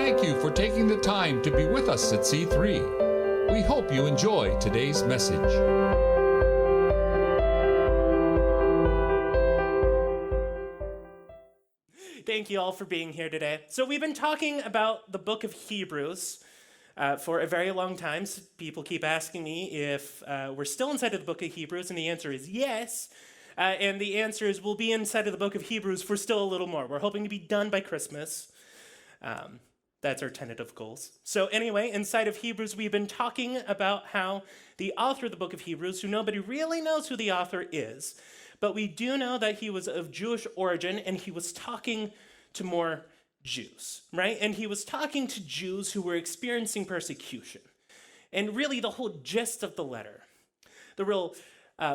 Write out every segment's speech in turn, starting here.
thank you for taking the time to be with us at C3. We hope you enjoy today's message. Thank you all for being here today. So we've been talking about the book of Hebrews for a very long time. People keep asking me if we're still inside of the book of Hebrews, and the answer is yes. And the answer is we'll be inside of the book of Hebrews for still a little more. We're hoping to be done by Christmas. That's our tentative goals. So anyway, inside of Hebrews, we've been talking about how the author of the book of Hebrews, who nobody really knows who the author is, but we do know that he was of Jewish origin, and he was talking to more Jews, right? And he was talking to Jews who were experiencing persecution. And really the whole gist of the letter, the real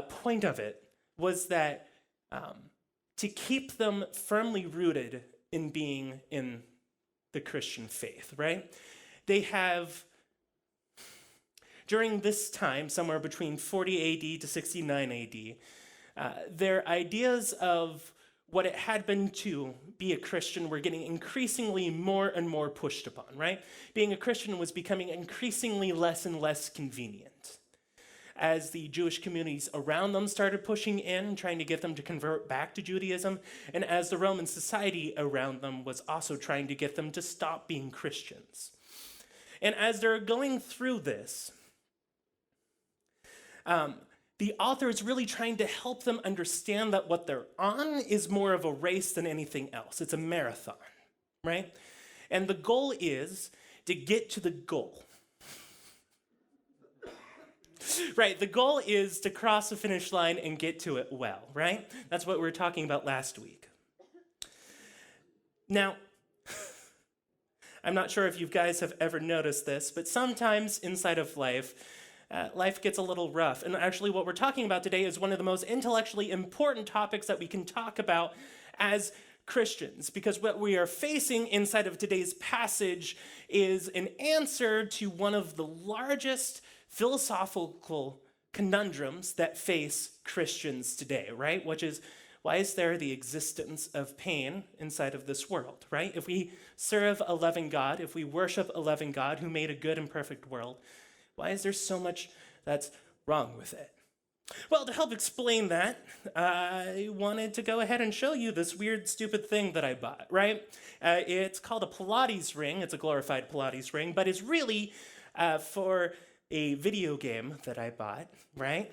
point of it, was that to keep them firmly rooted in being in the Christian faith, right? They have, during this time, somewhere between 40 AD to 69 AD, their ideas of what it had been to be a Christian were getting increasingly more and more pushed upon, right? Being a Christian was becoming increasingly less and less convenient. As the Jewish communities around them started pushing in, trying to get them to convert back to Judaism, and as the Roman society around them was also trying to get them to stop being Christians. And as they're going through this, the author is really trying to help them understand that what they're on is more of a race than anything else. It's a marathon, right? And the goal is to get to the goal. Right, the goal is to cross the finish line and get to it well, right? That's what we were talking about last week. Now, I'm not sure if you guys have ever noticed this, but sometimes inside of life, life gets a little rough. And actually what we're talking about today is one of the most intellectually important topics that we can talk about as Christians, because what we are facing inside of today's passage is an answer to one of the largest philosophical conundrums that face Christians today, right? Which is, why is there the existence of pain inside of this world, right? If we serve a loving God, if we worship a loving God who made a good and perfect world, why is there so much that's wrong with it? Well, to help explain that, I wanted to go ahead and show you this weird, stupid thing that I bought, right? It's called a Pilates ring. It's a glorified Pilates ring, but it's really for a video game that I bought, right?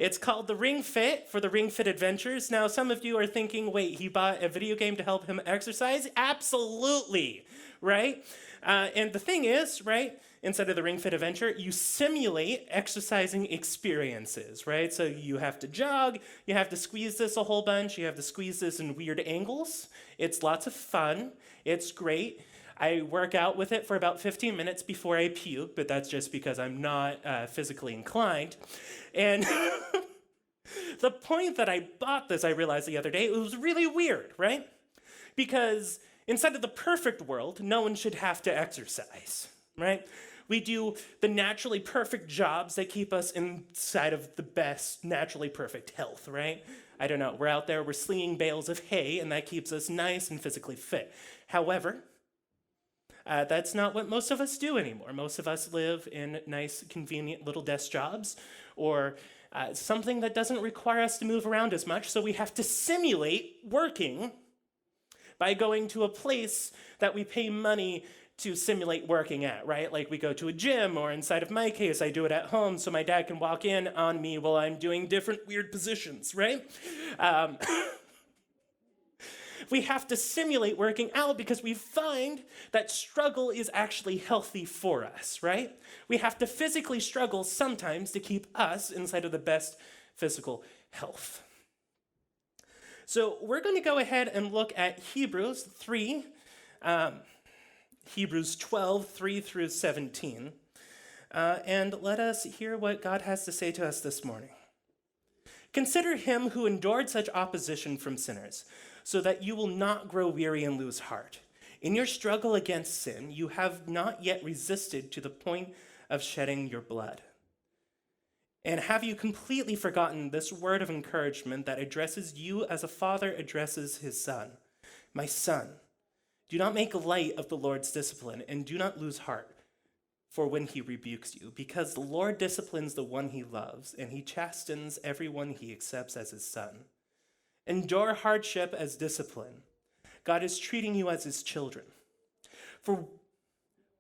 It's called the Ring Fit for the Ring Fit Adventures. Now, some of you are thinking, wait, he bought a video game to help him exercise? Absolutely, right? And the thing is, right, inside of the Ring Fit Adventure, you simulate exercising experiences, right? So you have to jog, you have to squeeze this a whole bunch, you have to squeeze this in weird angles. It's lots of fun. It's great. I work out with it for about 15 minutes before I puke, but that's just because I'm not physically inclined. And the point that I bought this, I realized the other day, it was really weird, right? Because inside of the perfect world, no one should have to exercise, right? We do the naturally perfect jobs that keep us inside of the best naturally perfect health, right? I don't know, we're out there, we're slinging bales of hay, and that keeps us nice and physically fit. However, that's not what most of us do anymore. Most of us live in nice, convenient little desk jobs, or something that doesn't require us to move around as much, so we have to simulate working by going to a place that we pay money to simulate working at, right? Like we go to a gym, or inside of my case, I do it at home so my dad can walk in on me while I'm doing different weird positions, right? We have to simulate working out because we find that struggle is actually healthy for us, right? We have to physically struggle sometimes to keep us inside of the best physical health. So we're going to go ahead and look at Hebrews 3, Hebrews 12, 3 through 17, and let us hear what God has to say to us this morning. Consider him who endured such opposition from sinners, so that you will not grow weary and lose heart. In your struggle against sin, you have not yet resisted to the point of shedding your blood. And have you completely forgotten this word of encouragement that addresses you as a father addresses his son? My son, Do not make light of the Lord's discipline, and do not lose heart for when he rebukes you, because the Lord disciplines the one he loves, and he chastens everyone he accepts as his son. Endure hardship as discipline. God is treating you as his children. For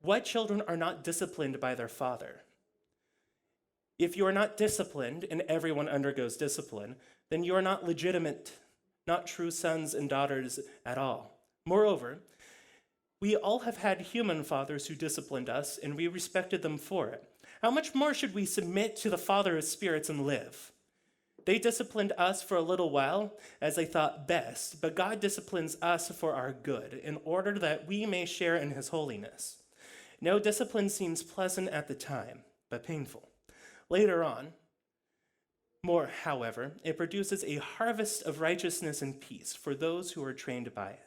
what children are not disciplined by their father? If you are not disciplined, and everyone undergoes discipline, then you are not legitimate, not true sons and daughters at all. Moreover, we all have had human fathers who disciplined us, and we respected them for it. How much more should we submit to the Father of spirits and live? They disciplined us for a little while, as they thought best, but God disciplines us for our good, in order that we may share in his holiness. No discipline seems pleasant at the time, but painful. Later on, however, it produces a harvest of righteousness and peace for those who are trained by it.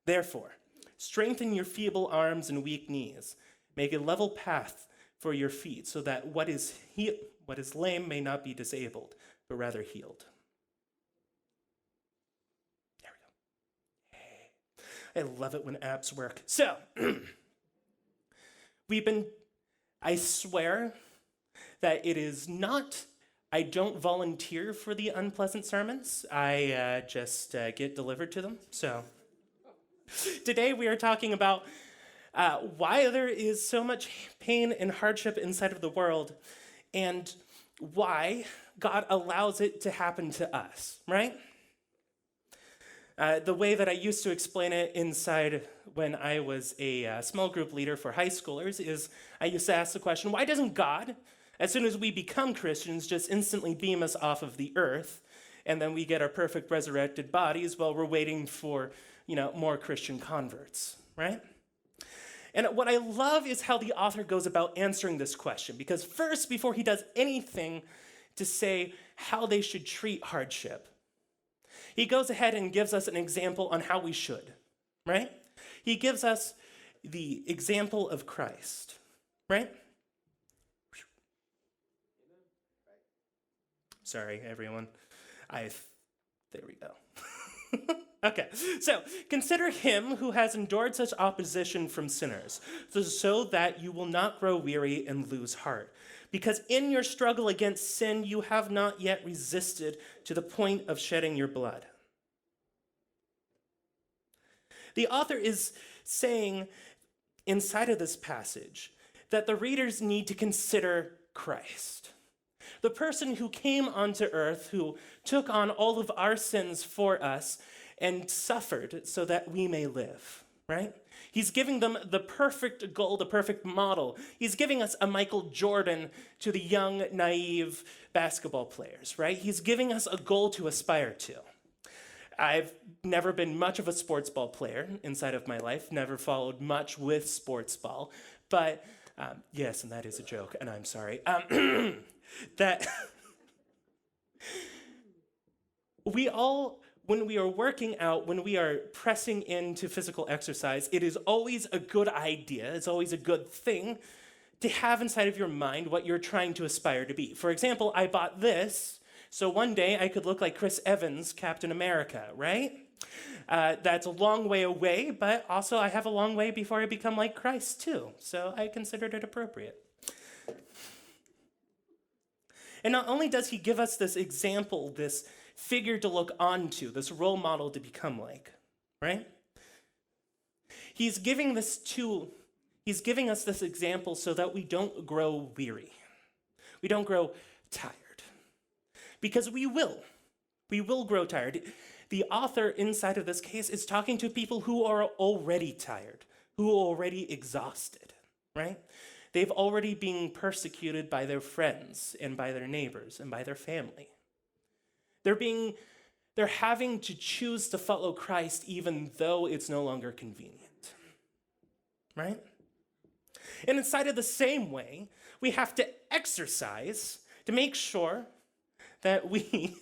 Therefore, strengthen your feeble arms and weak knees. Make a level path for your feet, so that what is lame may not be disabled, but rather healed. There we go. I love it when apps work. So, I swear that it is not, I don't volunteer for the unpleasant sermons. I just get delivered to them. So, today we are talking about why there is so much pain and hardship inside of the world, and why God allows it to happen to us, right? The way that I used to explain it inside when I was a small group leader for high schoolers is I used to ask the question, why doesn't God, as soon as we become Christians, just instantly beam us off of the earth, and then we get our perfect resurrected bodies while we're waiting for, more Christian converts, right? And what I love is how the author goes about answering this question, because first, before he does anything to say how they should treat hardship, he goes ahead and gives us an example on how we should, right? He gives us the example of Christ, right? Sorry, everyone. There we go. Okay, so consider him who has endured such opposition from sinners, so that you will not grow weary and lose heart. Because in your struggle against sin, you have not yet resisted to the point of shedding your blood. The author is saying inside of this passage that the readers need to consider Christ, the person who came onto earth, who took on all of our sins for us and suffered so that we may live, right? He's giving them the perfect goal, the perfect model. He's giving us a Michael Jordan to the young, naive basketball players, right? He's giving us a goal to aspire to. I've never been much of a sports ball player inside of my life, never followed much with sports ball, but yes, and that is a joke, and I'm sorry. That we all, when we are working out, when we are pressing into physical exercise, it is always a good idea, it's always a good thing to have inside of your mind what you're trying to aspire to be. For example, I bought this, so one day I could look like Chris Evans, Captain America, right? That's a long way away, but also I have a long way before I become like Christ too, so I considered it appropriate. And not only does he give us this example, this figure to look onto, this role model to become like, right? He's giving us this example so that we don't grow weary. We don't grow tired. Because we will grow tired. The author inside of this case is talking to people who are already tired, who are already exhausted, right? They've already been persecuted by their friends and by their neighbors and by their family. They're having to choose to follow Christ even though it's no longer convenient, right? And inside of the same way, we have to exercise to make sure that we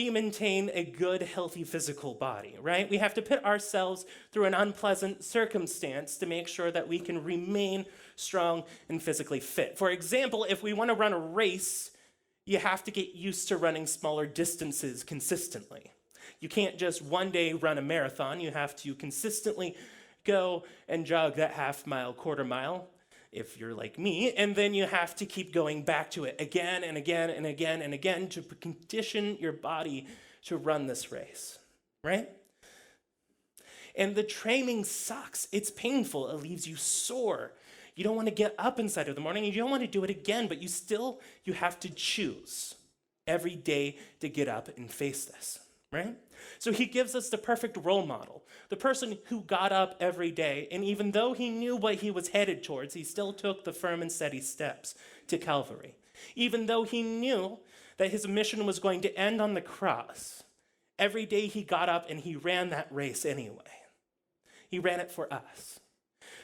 maintain a good, healthy physical body, right? We have to put ourselves through an unpleasant circumstance to make sure that we can remain strong and physically fit. For example, if we want to run a race, you have to get used to running smaller distances consistently. You can't just one day run a marathon. You have to consistently go and jog that half mile, quarter mile, if you're like me, and then you have to keep going back to it again and again and again and again to condition your body to run this race, right? And the training sucks. It's painful. It leaves you sore. You don't want to get up inside of the morning, and you don't want to do it again, but you have to choose every day to get up and face this, right? So he gives us the perfect role model, the person who got up every day, and even though he knew what he was headed towards, he still took the firm and steady steps to Calvary. Even though he knew that his mission was going to end on the cross, every day he got up and he ran that race anyway. He ran it for us.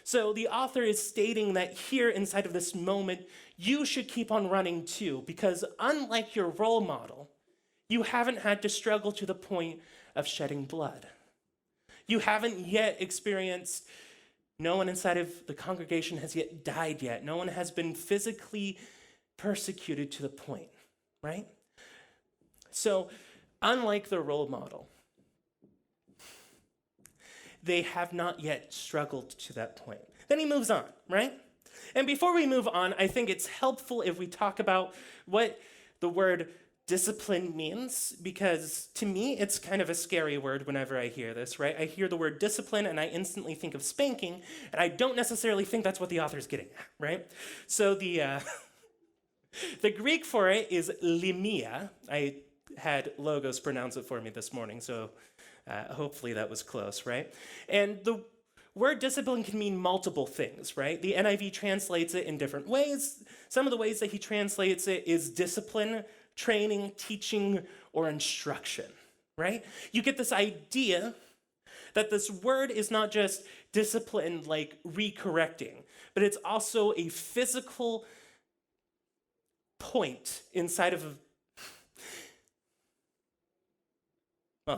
So the author is stating that here inside of this moment, you should keep on running too, because unlike your role model, you haven't had to struggle to the point of shedding blood. You haven't yet experienced, no one inside of the congregation has yet died yet. No one has been physically persecuted to the point, right? So unlike the role model, they have not yet struggled to that point. Then he moves on, right? And before we move on, I think it's helpful if we talk about what the word discipline means, because to me, it's kind of a scary word whenever I hear this, right? I hear the word discipline and I instantly think of spanking, and I don't necessarily think that's what the author's getting at, right? So the Greek for it is limia. I had Logos pronounce it for me this morning, so hopefully that was close, right? And the word discipline can mean multiple things, right? The NIV translates it in different ways. Some of the ways that he translates it is discipline, training, teaching, or instruction, right? You get this idea that this word is not just discipline like recorrecting, but it's also a physical point inside of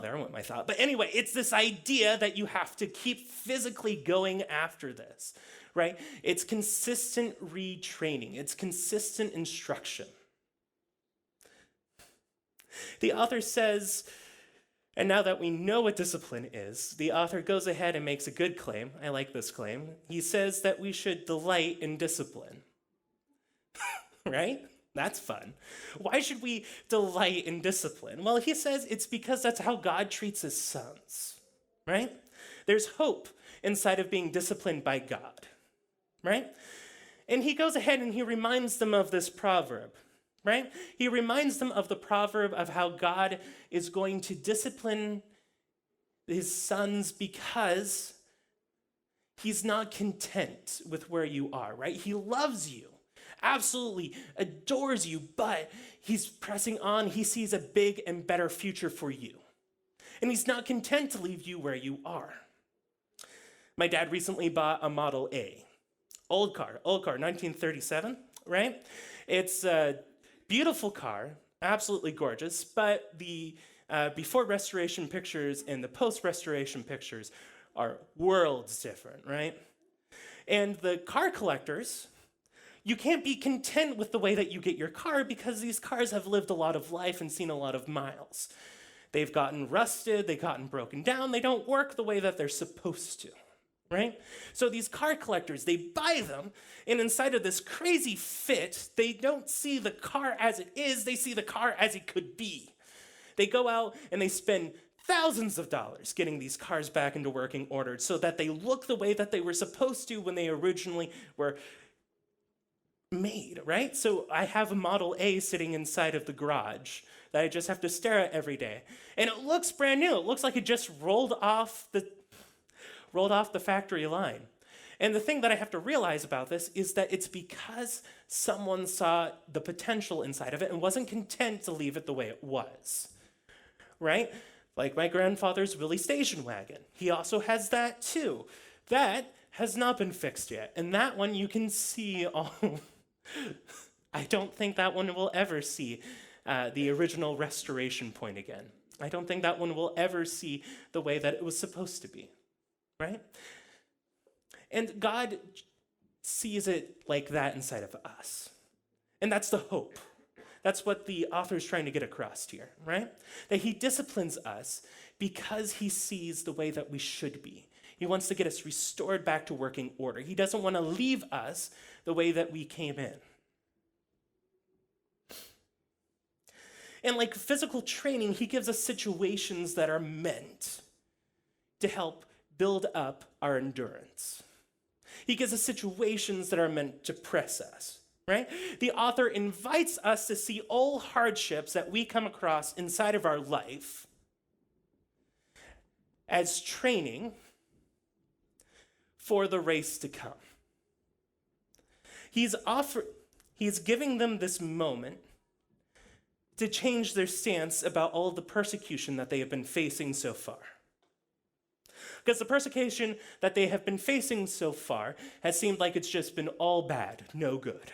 there went my thought. But anyway, it's this idea that you have to keep physically going after this, right? It's consistent retraining. It's consistent instruction. The author says, and now that we know what discipline is, the author goes ahead and makes a good claim. I like this claim. He says that we should delight in discipline, right? That's fun. Why should we delight in discipline? Well, he says it's because that's how God treats his sons, right? There's hope inside of being disciplined by God, right? And he goes ahead and he reminds them of this proverb, right? He reminds them of the proverb of how God is going to discipline his sons because he's not content with where you are, right? He loves you. Absolutely adores you, but he's pressing on. He sees a big and better future for you. And he's not content to leave you where you are. My dad recently bought a Model A. Old car, 1937, right? It's a beautiful car, absolutely gorgeous, but the before restoration pictures and the post-restoration pictures are worlds different, right? And the car collectors, you can't be content with the way that you get your car because these cars have lived a lot of life and seen a lot of miles. They've gotten rusted, they've gotten broken down, they don't work the way that they're supposed to, right? So these car collectors, they buy them, and inside of this crazy fit, they don't see the car as it is, they see the car as it could be. They go out and they spend thousands of dollars getting these cars back into working order so that they look the way that they were supposed to when they originally were made, right? So I have a Model A sitting inside of the garage that I just have to stare at every day. And it looks brand new. It looks like it just rolled off the factory line. And the thing that I have to realize about this is that it's because someone saw the potential inside of it and wasn't content to leave it the way it was, right? Like my grandfather's Willie station wagon. He also has that too. That has not been fixed yet. And that one you can see all... I don't think that one will ever see the original restoration point again. I don't think that one will ever see the way that it was supposed to be, right? And God sees it like that inside of us. And that's the hope That's what the author's trying to get across here, right? That he disciplines us because he sees the way that we should be. He wants to get us restored back to working order. He doesn't want to leave us the way that we came in. And like physical training, he gives us situations that are meant to help build up our endurance. He gives us situations that are meant to press us, right? The author invites us to see all hardships that we come across inside of our life as training for the race to come. He's giving them this moment to change their stance about all of the persecution that they have been facing so far. Because the persecution that they have been facing so far has seemed like it's just been all bad, no good.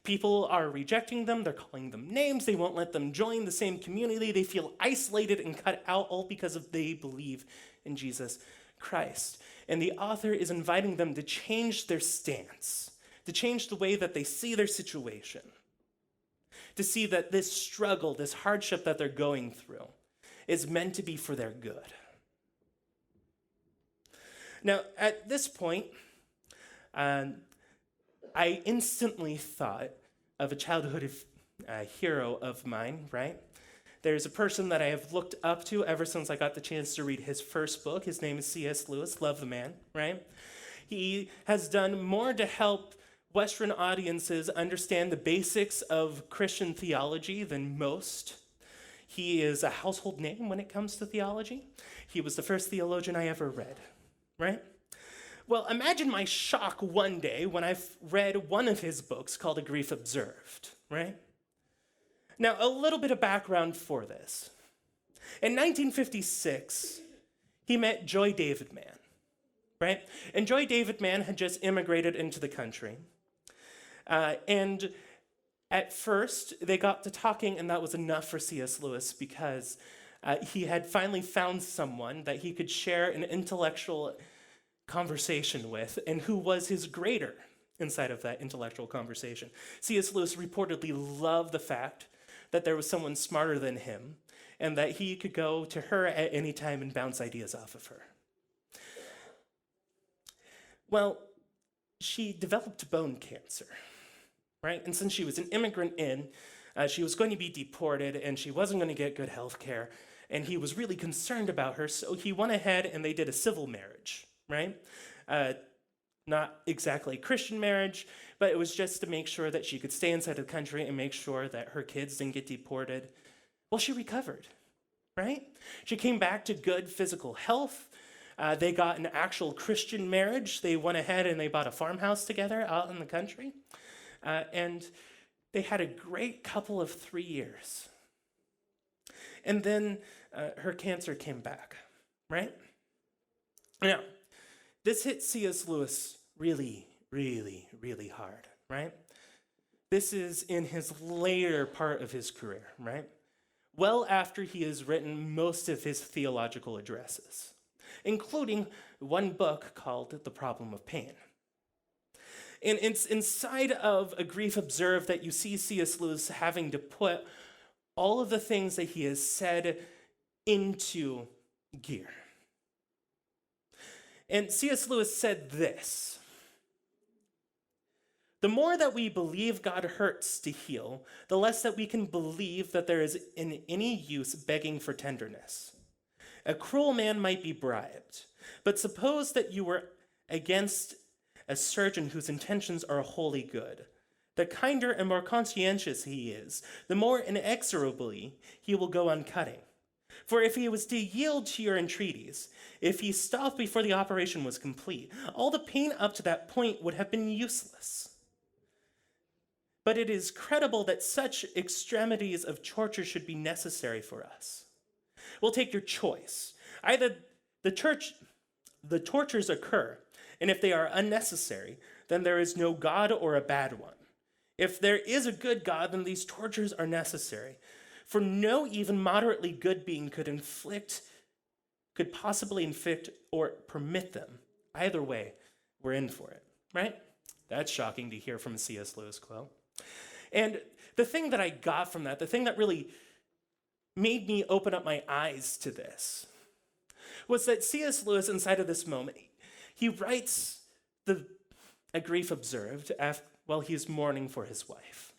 People are rejecting them, they're calling them names, they won't let them join the same community, they feel isolated and cut out, all because of they believe in Jesus Christ. And the author is inviting them to change their stance, to change the way that they see their situation, to see that this struggle, this hardship that they're going through is meant to be for their good. Now, at this point, I instantly thought of a childhood hero of mine, right? There's a person that I have looked up to ever since I got the chance to read his first book. His name is C.S. Lewis, love the man, right? He has done more to help Western audiences understand the basics of Christian theology than most. He is a household name when it comes to theology. He was the first theologian I ever read, right? Well, imagine my shock one day when I read one of his books called A Grief Observed, right? Now, a little bit of background for this. In 1956, he met Joy Davidman, right? And Joy Davidman had just immigrated into the country. And at first, they got to talking, and that was enough for C.S. Lewis because he had finally found someone that he could share an intellectual conversation with, and who was his grader inside of that intellectual conversation. C.S. Lewis reportedly loved the fact that there was someone smarter than him, and that he could go to her at any time and bounce ideas off of her. Well, she developed bone cancer, right? And since she was an immigrant she was going to be deported, and she wasn't going to get good health care, and he was really concerned about her, so he went ahead and they did a civil marriage, right? Not exactly a Christian marriage, but it was just to make sure that she could stay inside the country and make sure that her kids didn't get deported. Well, she recovered, right? She came back to good physical health. They got an actual Christian marriage. They went ahead and they bought a farmhouse together out in the country. And they had a great couple of 3 years. And then her cancer came back, right? Now, this hit C.S. Lewis really, really, really hard, right? This is in his later part of his career, right? Well after he has written most of his theological addresses, including one book called The Problem of Pain. And it's inside of A Grief Observed that you see C.S. Lewis having to put all of the things that he has said into gear. And C.S. Lewis said this: the more that we believe God hurts to heal, the less that we can believe that there is in any use begging for tenderness. A cruel man might be bribed, but suppose that you were against a surgeon whose intentions are wholly good. The kinder and more conscientious he is, the more inexorably he will go on cutting. For if he was to yield to your entreaties, if he stopped before the operation was complete, all the pain up to that point would have been useless. But it is credible that such extremities of torture should be necessary for us. We'll take your choice. Either the tortures occur, and if they are unnecessary, then there is no God or a bad one. If there is a good God, then these tortures are necessary. For no even moderately good being could possibly inflict or permit them. Either way, we're in for it, right? That's shocking to hear from a C.S. Lewis quote. And the thing that I got from that, the thing that really made me open up my eyes to this, was that C.S. Lewis, inside of this moment, he writes a grief observed while he's mourning for his wife.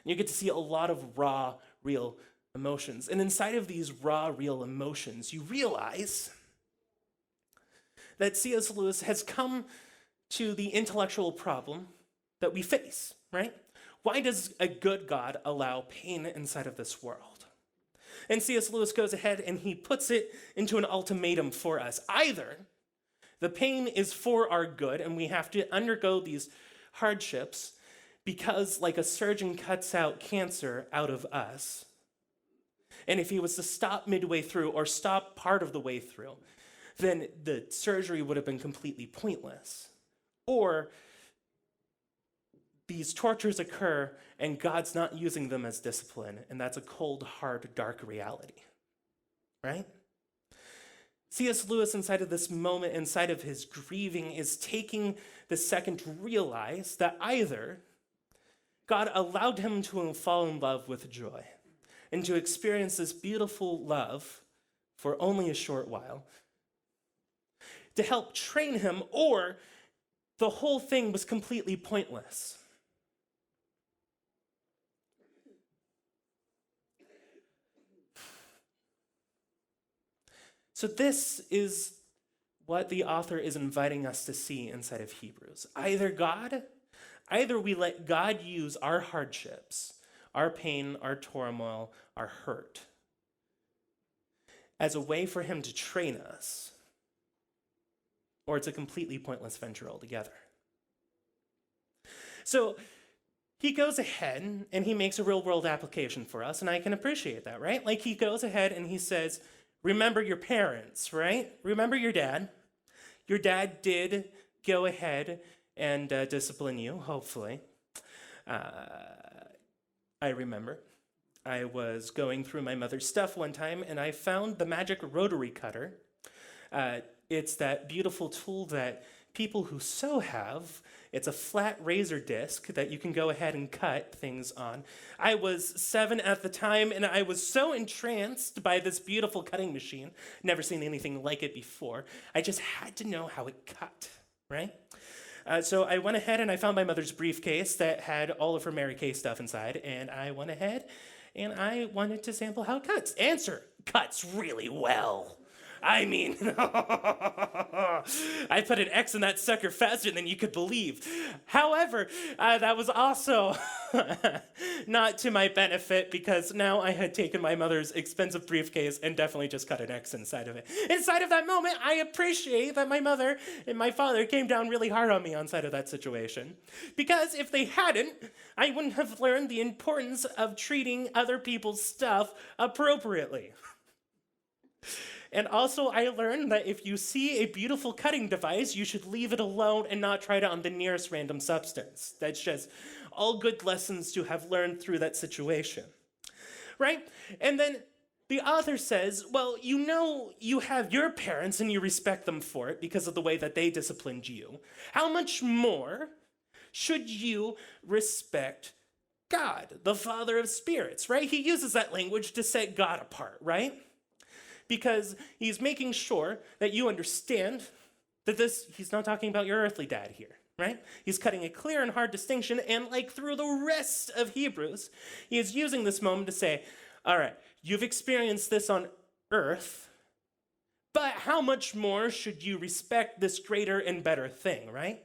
And you get to see a lot of raw, real emotions. And inside of these raw, real emotions, you realize that C.S. Lewis has come to the intellectual problem that we face, right? Why does a good God allow pain inside of this world? And C.S. Lewis goes ahead and he puts it into an ultimatum for us. Either the pain is for our good and we have to undergo these hardships because, like a surgeon cuts out cancer out of us, and if he was to stop midway through or stop part of the way through, then the surgery would have been completely pointless. Or these tortures occur and God's not using them as discipline, and that's a cold, hard, dark reality, right? C.S. Lewis, inside of this moment, inside of his grieving, is taking the second to realize that either God allowed him to fall in love with joy and to experience this beautiful love for only a short while to help train him, or the whole thing was completely pointless. So this is what the author is inviting us to see inside of Hebrews. Either we let God use our hardships, our pain, our turmoil, our hurt, as a way for him to train us, or it's a completely pointless venture altogether. So he goes ahead and he makes a real world application for us, and I can appreciate that, right? Like he goes ahead and he says, remember your parents, right? Remember your dad. Your dad did go ahead and discipline you, hopefully. I remember I was going through my mother's stuff one time, and I found the magic rotary cutter. It's that beautiful tool that people who sew have. It's a flat razor disc that you can go ahead and cut things on. I was 7 at the time, and I was so entranced by this beautiful cutting machine. Never seen anything like it before. I just had to know how it cut, right? So I went ahead and I found my mother's briefcase that had all of her Mary Kay stuff inside, and I went ahead and I wanted to sample how it cuts. Answer, cuts really well. I mean, I put an X in that sucker faster than you could believe. However, that was also not to my benefit, because now I had taken my mother's expensive briefcase and definitely just cut an X inside of it. Inside of that moment, I appreciate that my mother and my father came down really hard on me on side of that situation. Because if they hadn't, I wouldn't have learned the importance of treating other people's stuff appropriately. And also, I learned that if you see a beautiful cutting device, you should leave it alone and not try it on the nearest random substance. That's just all good lessons to have learned through that situation, right? And then the author says, well, you know you have your parents and you respect them for it because of the way that they disciplined you. How much more should you respect God, the Father of spirits, right? He uses that language to set God apart, right? Because he's making sure that you understand that he's not talking about your earthly dad here, right? He's cutting a clear and hard distinction, and like through the rest of Hebrews, he is using this moment to say, all right, you've experienced this on earth, but how much more should you respect this greater and better thing, right?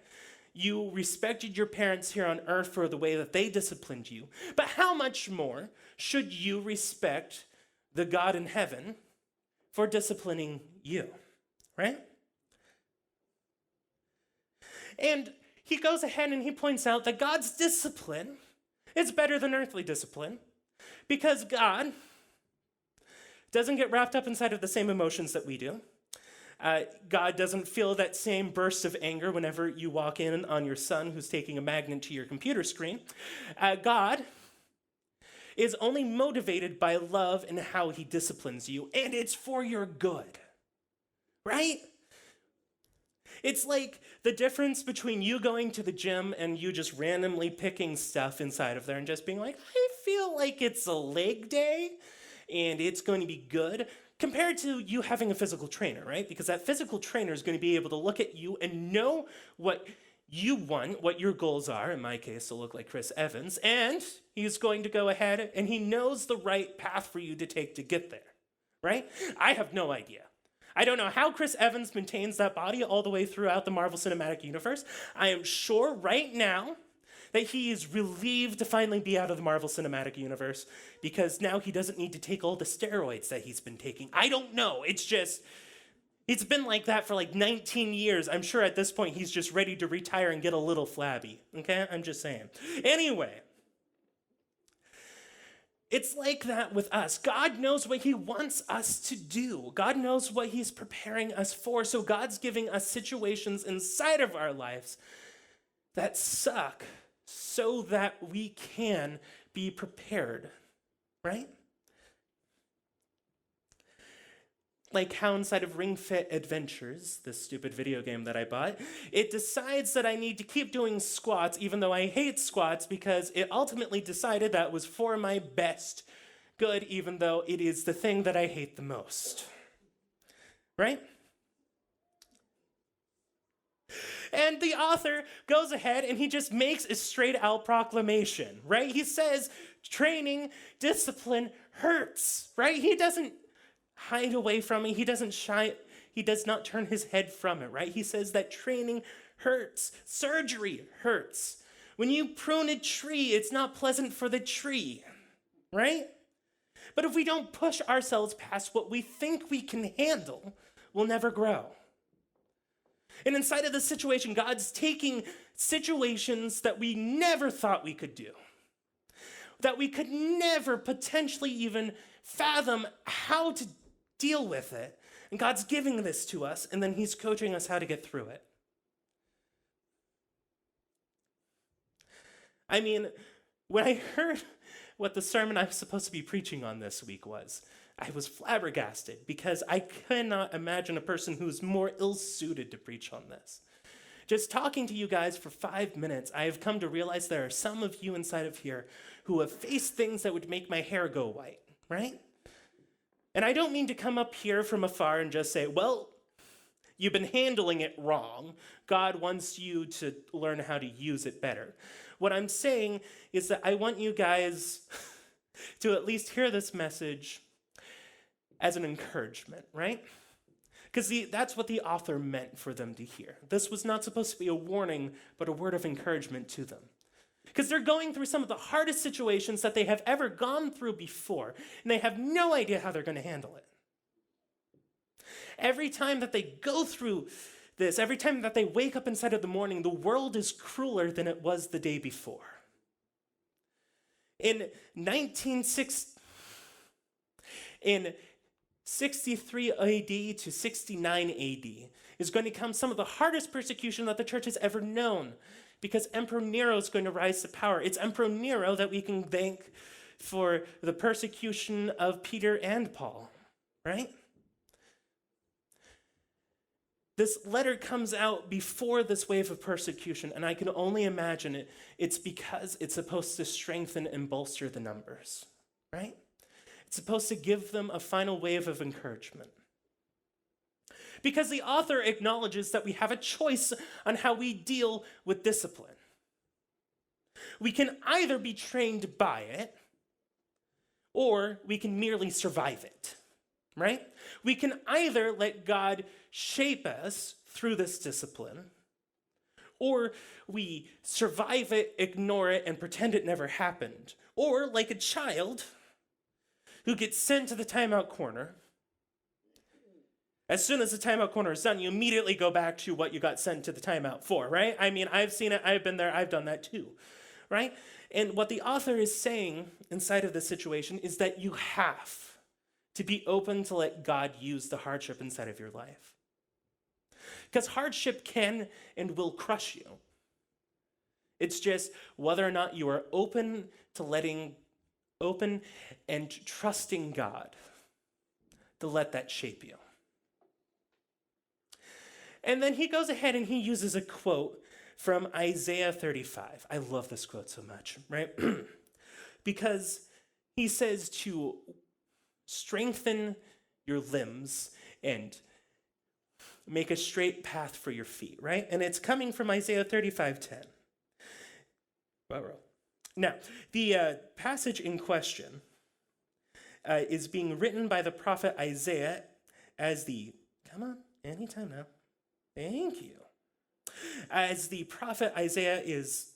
You respected your parents here on earth for the way that they disciplined you, but how much more should you respect the God in heaven for disciplining you, right? And he goes ahead and he points out that God's discipline is better than earthly discipline, because God doesn't get wrapped up inside of the same emotions that we do. God doesn't feel that same burst of anger whenever you walk in on your son who's taking a magnet to your computer screen. God is only motivated by love and how he disciplines you, and it's for your good, right? It's like the difference between you going to the gym and you just randomly picking stuff inside of there and just being like, I feel like it's a leg day and it's going to be good, compared to you having a physical trainer, right? Because that physical trainer is going to be able to look at you and know what you want, what your goals are, in my case, to look like Chris Evans, and he's going to go ahead and he knows the right path for you to take to get there, right? I have no idea. I don't know how Chris Evans maintains that body all the way throughout the Marvel Cinematic Universe. I am sure right now that he is relieved to finally be out of the Marvel Cinematic Universe because now he doesn't need to take all the steroids that he's been taking. I don't know. It's been like that for like 19 years. I'm sure at this point he's just ready to retire and get a little flabby. Okay? I'm just saying. Anyway, it's like that with us. God knows what he wants us to do. God knows what he's preparing us for. So God's giving us situations inside of our lives that suck so that we can be prepared, right? Like how inside of Ring Fit Adventures, this stupid video game that I bought, it decides that I need to keep doing squats even though I hate squats because it ultimately decided that was for my best good even though it is the thing that I hate the most. Right? And the author goes ahead and he just makes a straight out proclamation, right? He says training, discipline hurts, right? He doesn't hide away from it. He doesn't shy. He does not turn his head from it, right? He says that training hurts. Surgery hurts. When you prune a tree, it's not pleasant for the tree, right? But if we don't push ourselves past what we think we can handle, we'll never grow. And inside of this situation, God's taking situations that we never thought we could do, that we could never potentially even fathom how to deal with it. And God's giving this to us, and then he's coaching us how to get through it. I mean, when I heard what the sermon I was supposed to be preaching on this week was, I was flabbergasted because I cannot imagine a person who's more ill-suited to preach on this. Just talking to you guys for 5 minutes, I have come to realize there are some of you inside of here who have faced things that would make my hair go white, right? And I don't mean to come up here from afar and just say, well, you've been handling it wrong. God wants you to learn how to use it better. What I'm saying is that I want you guys to at least hear this message as an encouragement, right? Because that's what the author meant for them to hear. This was not supposed to be a warning, but a word of encouragement to them. Because they're going through some of the hardest situations that they have ever gone through before, and they have no idea how they're going to handle it. Every time that they go through this, every time that they wake up inside of the morning, the world is crueler than it was the day before. In 63 AD to 69 AD is going to come some of the hardest persecution that the church has ever known, because Emperor Nero is going to rise to power. It's Emperor Nero that we can thank for the persecution of Peter and Paul, right? This letter comes out before this wave of persecution, and I can only imagine it's because it's supposed to strengthen and bolster the numbers, right? It's supposed to give them a final wave of encouragement. Because the author acknowledges that we have a choice on how we deal with discipline. We can either be trained by it, or we can merely survive it, right? We can either let God shape us through this discipline, or we survive it, ignore it, and pretend it never happened. Or, like a child who gets sent to the timeout corner, as soon as the timeout corner is done, you immediately go back to what you got sent to the timeout for, right? I mean, I've seen it, I've been there, I've done that too, right? And what the author is saying inside of this situation is that you have to be open to let God use the hardship inside of your life. Because hardship can and will crush you. It's just whether or not you are open and trusting God to let that shape you. And then he goes ahead and he uses a quote from Isaiah 35. I love this quote so much, right? Because he says to strengthen your limbs and make a straight path for your feet, right? And it's coming from Isaiah 35:10. Now, the passage in question is being written by the prophet Isaiah as the, come on, anytime now. Thank you. As the prophet Isaiah is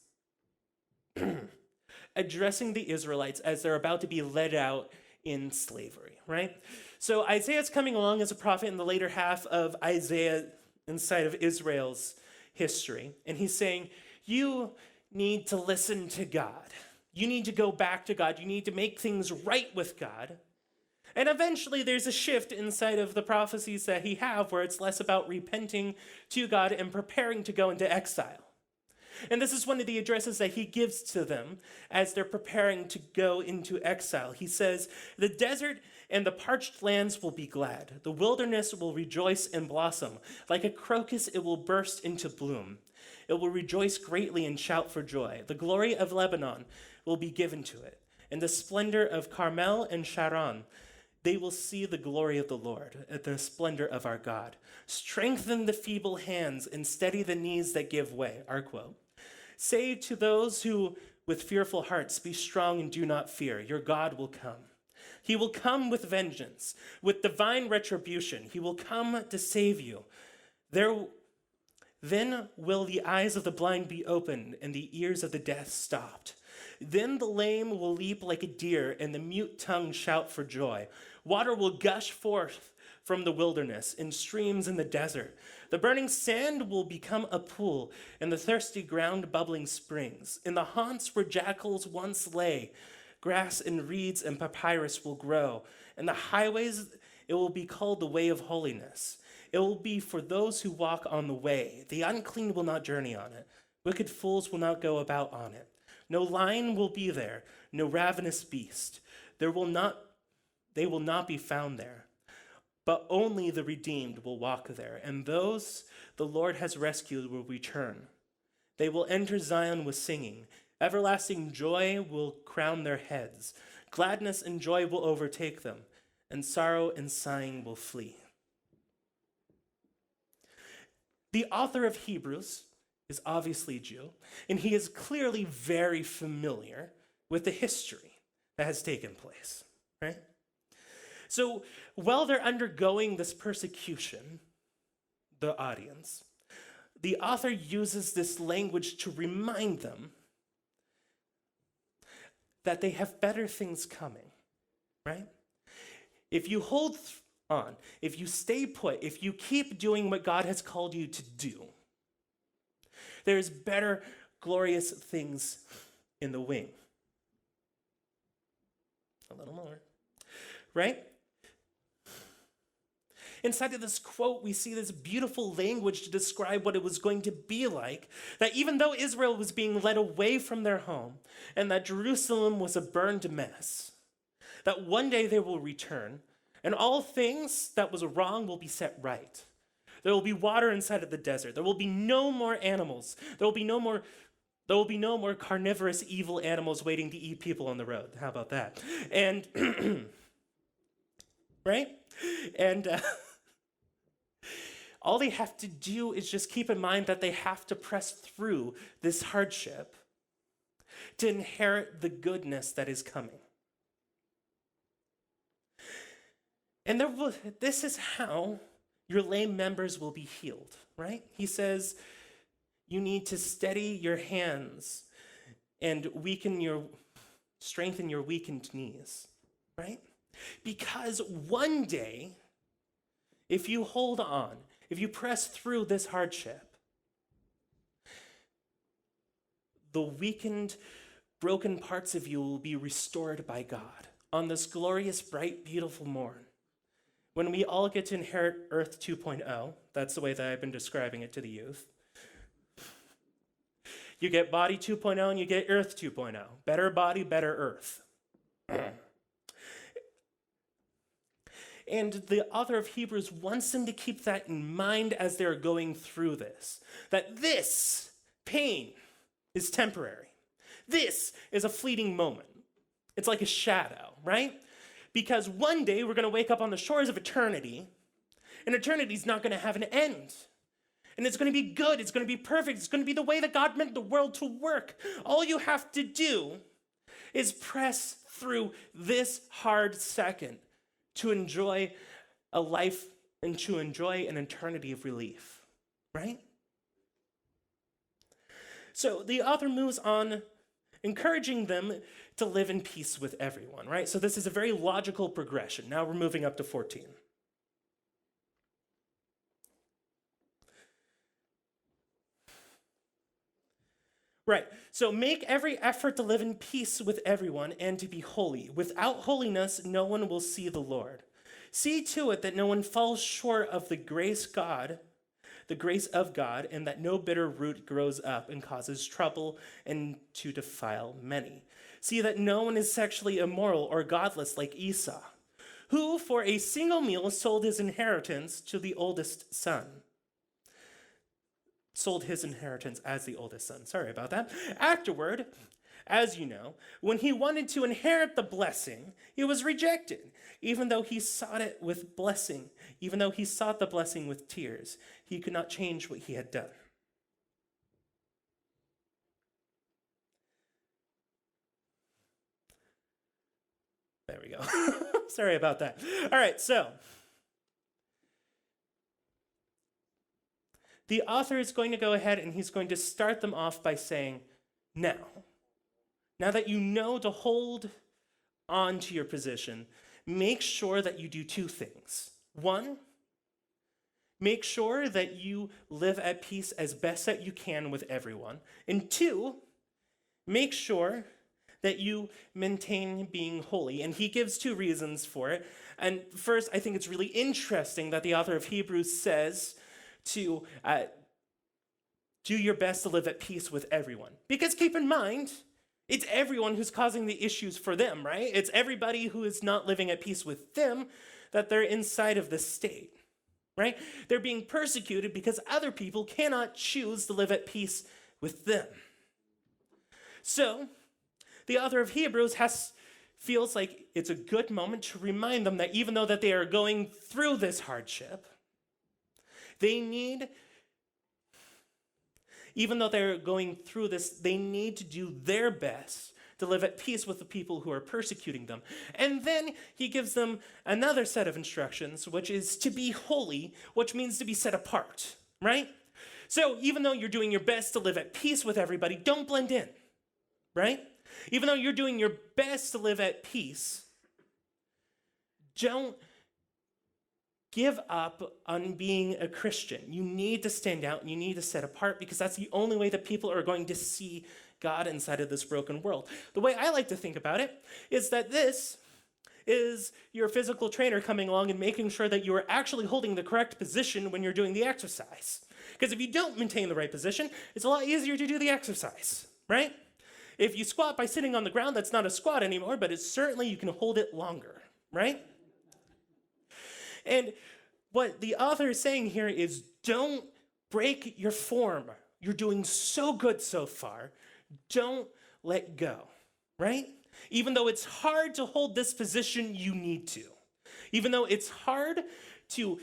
addressing the Israelites as they're about to be led out in slavery, right? So Isaiah's coming along as a prophet in the later half of Isaiah inside of Israel's history. And he's saying, you need to listen to God. You need to go back to God. You need to make things right with God. And eventually there's a shift inside of the prophecies that he have where it's less about repenting to God and preparing to go into exile. And this is one of the addresses that he gives to them as they're preparing to go into exile. He says, the desert and the parched lands will be glad. The wilderness will rejoice and blossom. Like a crocus, it will burst into bloom. It will rejoice greatly and shout for joy. The glory of Lebanon will be given to it, and the splendor of Carmel and Sharon. They will see the glory of the Lord, at the splendor of our God. Strengthen the feeble hands and steady the knees that give way. Our quote. Say to those who, with fearful hearts, be strong and do not fear. Your God will come. He will come with vengeance, with divine retribution. He will come to save you. Then will the eyes of the blind be opened and the ears of the deaf stopped. Then the lame will leap like a deer and the mute tongue shout for joy. Water will gush forth from the wilderness in streams in the desert. The burning sand will become a pool and the thirsty ground bubbling springs. In the haunts where jackals once lay, grass and reeds and papyrus will grow. And the highways, it will be called the way of holiness. It will be for those who walk on the way. The unclean will not journey on it. Wicked fools will not go about on it. No lion will be there, no ravenous beast. They will not be found there. But only the redeemed will walk there, and those the Lord has rescued will return. They will enter Zion with singing. Everlasting joy will crown their heads. Gladness and joy will overtake them, and sorrow and sighing will flee. The author of Hebrews is obviously a Jew, and he is clearly very familiar with the history that has taken place, right? So while they're undergoing this persecution, the audience, the author uses this language to remind them that they have better things coming, right? If you hold on, if you stay put, if you keep doing what God has called you to do, there's better, glorious things in the wing. A little more, right? Inside of this quote, we see this beautiful language to describe what it was going to be like, that even though Israel was being led away from their home, and that Jerusalem was a burned mess, that one day they will return, and all things that was wrong will be set right. There will be water inside of the desert. There will be no more animals. There will be no more carnivorous evil animals waiting to eat people on the road. How about that? And right? And all they have to do is just keep in mind that they have to press through this hardship to inherit the goodness that is coming. And this is how your lame members will be healed, right? He says you need to steady your hands and strengthen your weakened knees, right? Because one day, if you hold on, if you press through this hardship, the weakened, broken parts of you will be restored by God on this glorious, bright, beautiful morn. When we all get to inherit Earth 2.0, that's the way that I've been describing it to the youth. You get body 2.0 and you get Earth 2.0. Better body, better Earth. And the author of Hebrews wants them to keep that in mind as they're going through this. That this pain is temporary. This is a fleeting moment. It's like a shadow, right? Because one day we're going to wake up on the shores of eternity, and eternity's not going to have an end. And it's going to be good. It's going to be perfect. It's going to be the way that God meant the world to work. All you have to do is press through this hard second to enjoy a life and to enjoy an eternity of relief, right? So the author moves on, encouraging them to live in peace with everyone, right? So this is a very logical progression. Now we're moving up to 14. Right, so make every effort to live in peace with everyone and to be holy. Without holiness, no one will see the Lord. See to it that no one falls short of the grace of God, and that no bitter root grows up and causes trouble and to defile many. See that no one is sexually immoral or godless like Esau, who for a single meal sold his inheritance to the oldest son. Sold his inheritance as the oldest son. Sorry about that. Afterward, as you know, when he wanted to inherit the blessing, he was rejected, even though he sought it with blessing. Even though he sought the blessing with tears, he could not change what he had done. There we go. Sorry about that. All right, so the author is going to go ahead and he's going to start them off by saying, now that you know to hold on to your position, make sure that you do two things. One, make sure that you live at peace as best that you can with everyone. And two, make sure that you maintain being holy. And he gives two reasons for it. And first, I think it's really interesting that the author of Hebrews says to do your best to live at peace with everyone. Because keep in mind, it's everyone who's causing the issues for them, right? It's everybody who is not living at peace with them that they're inside of this state, right? They're being persecuted because other people cannot choose to live at peace with them. So, the author of Hebrews feels like it's a good moment to remind them that even though that they are going through this hardship, even though they're going through this, they need to do their best to live at peace with the people who are persecuting them. And then he gives them another set of instructions, which is to be holy, which means to be set apart, right? So even though you're doing your best to live at peace with everybody, don't blend in, right? Even though you're doing your best to live at peace, don't give up on being a Christian. You need to stand out and you need to set apart because that's the only way that people are going to see God inside of this broken world. The way I like to think about it is that this is your physical trainer coming along and making sure that you are actually holding the correct position when you're doing the exercise. Because if you don't maintain the right position, it's a lot easier to do the exercise, right? If you squat by sitting on the ground, that's not a squat anymore, but it's certainly you can hold it longer, right? And what the author is saying here is don't break your form. You're doing so good so far. Don't let go, right? Even though it's hard to hold this position, you need to. Even though it's hard to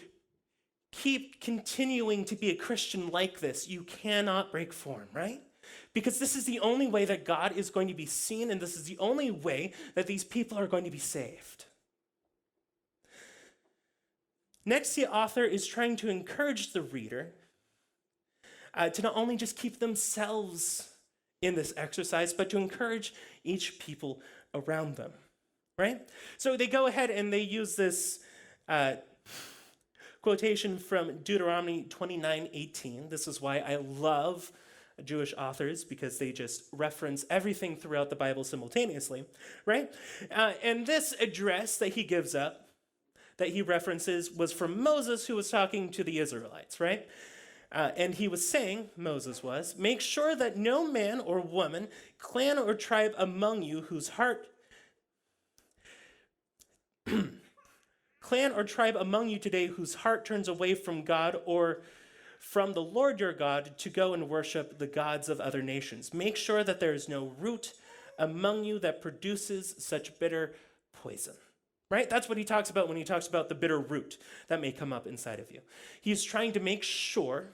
keep continuing to be a Christian like this, you cannot break form, right? Because this is the only way that God is going to be seen, and this is the only way that these people are going to be saved. Next, the author is trying to encourage the reader to not only just keep themselves in this exercise, but to encourage each people around them, right? So they go ahead and they use this quotation from Deuteronomy 29:18. This is why I love Jewish authors, because they just reference everything throughout the Bible simultaneously, right? And this address that he gives up, that he references, was from Moses, who was talking to the Israelites, right? And he was saying, Moses was, make sure that no man or woman, clan or tribe among you whose heart clan or tribe among you today whose heart turns away from God or from the Lord your God to go and worship the gods of other nations. Make sure that there is no root among you that produces such bitter poison. Right? That's what he talks about when he talks about the bitter root that may come up inside of you. He's trying to make sure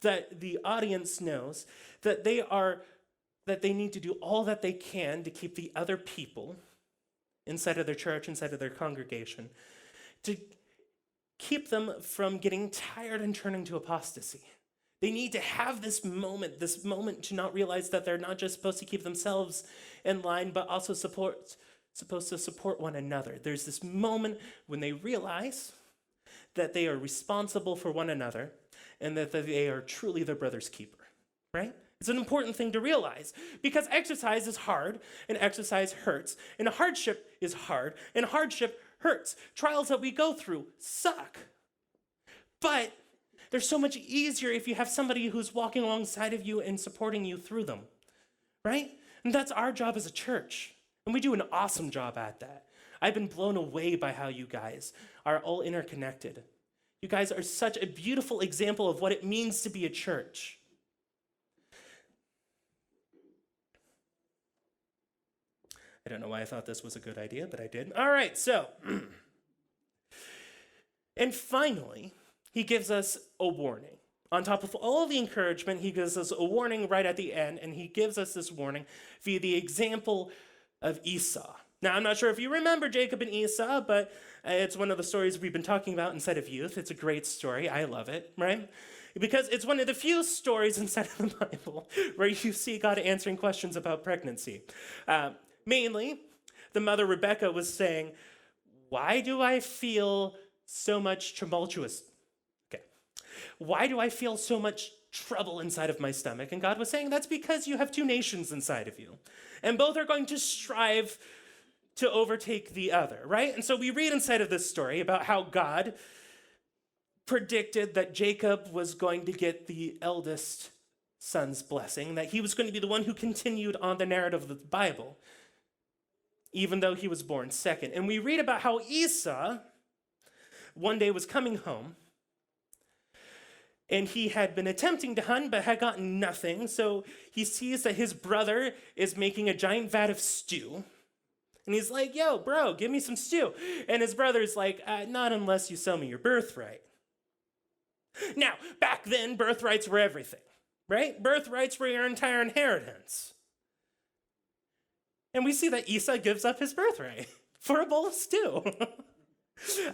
that the audience knows that they need to do all that they can to keep the other people inside of their church, inside of their congregation, to keep them from getting tired and turning to apostasy. They need to have this moment to not realize that they're not just supposed to keep themselves in line, but also supposed to support one another. There's this moment when they realize that they are responsible for one another and that they are truly their brother's keeper, right? It's an important thing to realize because exercise is hard and exercise hurts, and hardship is hard and hardship hurts. Trials that we go through suck, but they're so much easier if you have somebody who's walking alongside of you and supporting you through them, right? And that's our job as a church, and we do an awesome job at that. I've been blown away by how you guys are all interconnected. You guys are such a beautiful example of what it means to be a church. I don't know why I thought this was a good idea, but I did. All right, so, and finally, he gives us a warning. On top of all the encouragement, he gives us a warning right at the end, and he gives us this warning via the example of Esau. Now, I'm not sure if you remember Jacob and Esau, but it's one of the stories we've been talking about inside of youth. It's a great story. I love it, right? Because it's one of the few stories inside of the Bible where you see God answering questions about pregnancy. Mainly, the mother Rebecca was saying, why do I feel so much tumultuous? Okay. Why do I feel so much trouble inside of my stomach? And God was saying, that's because you have two nations inside of you. And both are going to strive to overtake the other, right? And so we read inside of this story about how God predicted that Jacob was going to get the eldest son's blessing, that he was going to be the one who continued on the narrative of the Bible, even though he was born second. And we read about how Esau one day was coming home, and he had been attempting to hunt, but had gotten nothing. So he sees that his brother is making a giant vat of stew. And he's like, yo, bro, give me some stew. And his brother's like, not unless you sell me your birthright. Now, back then, birthrights were everything, right? Birthrights were your entire inheritance. And we see that Esau gives up his birthright for a bowl of stew.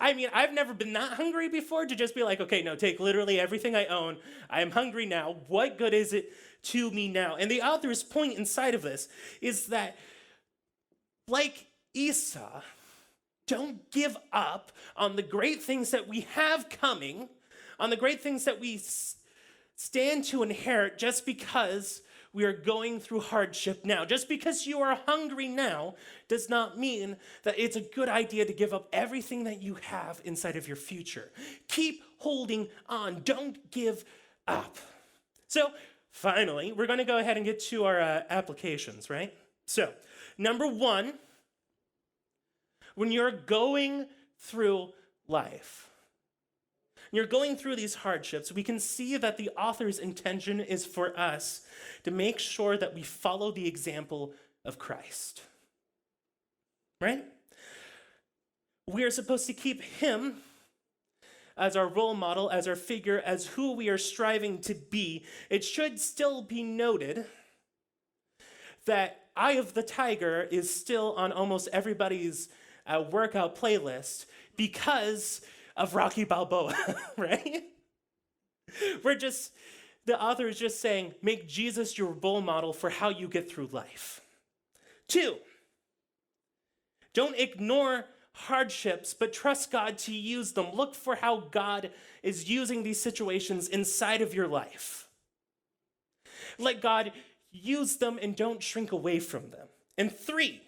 I mean, I've never been that hungry before to just be like, okay, no, take literally everything I own. I am hungry now. What good is it to me now? And the author's point inside of this is that, like Esau, don't give up on the great things that we have coming, on the great things that we stand to inherit just because we are going through hardship now. Just because you are hungry now does not mean that it's a good idea to give up everything that you have inside of your future. Keep holding on. Don't give up. So finally, we're going to go ahead and get to our applications, right? So number one, when you're going through life, you're going through these hardships, we can see that the author's intention is for us to make sure that we follow the example of Christ, right? We are supposed to keep him as our role model, as our figure, as who we are striving to be. It should still be noted that Eye of the Tiger is still on almost everybody's workout playlist because of Rocky Balboa, right? The author is just saying, make Jesus your role model for how you get through life. 2, don't ignore hardships, but trust God to use them. Look for how God is using these situations inside of your life. Let God use them and don't shrink away from them. And 3,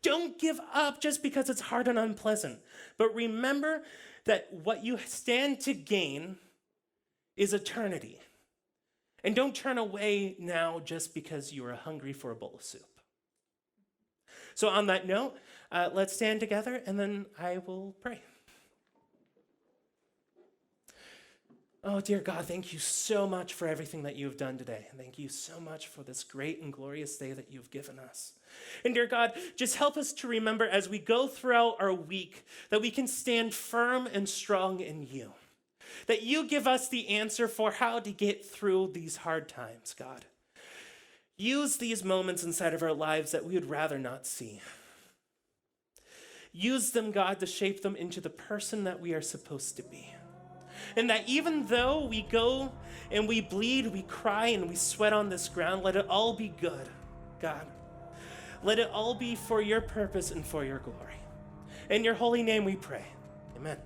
don't give up just because it's hard and unpleasant, but remember that what you stand to gain is eternity. And don't turn away now just because you are hungry for a bowl of soup. So on that note, Let's stand together, and then I will pray. Oh, dear God, thank you so much for everything that you've done today. And thank you so much for this great and glorious day that you've given us. And dear God, just help us to remember as we go throughout our week that we can stand firm and strong in you. That you give us the answer for how to get through these hard times, God. Use these moments inside of our lives that we would rather not see. Use them, God, to shape them into the person that we are supposed to be. And that even though we go and we bleed, we cry, and we sweat on this ground, let it all be good, God. Let it all be for your purpose and for your glory. In your holy name we pray. Amen.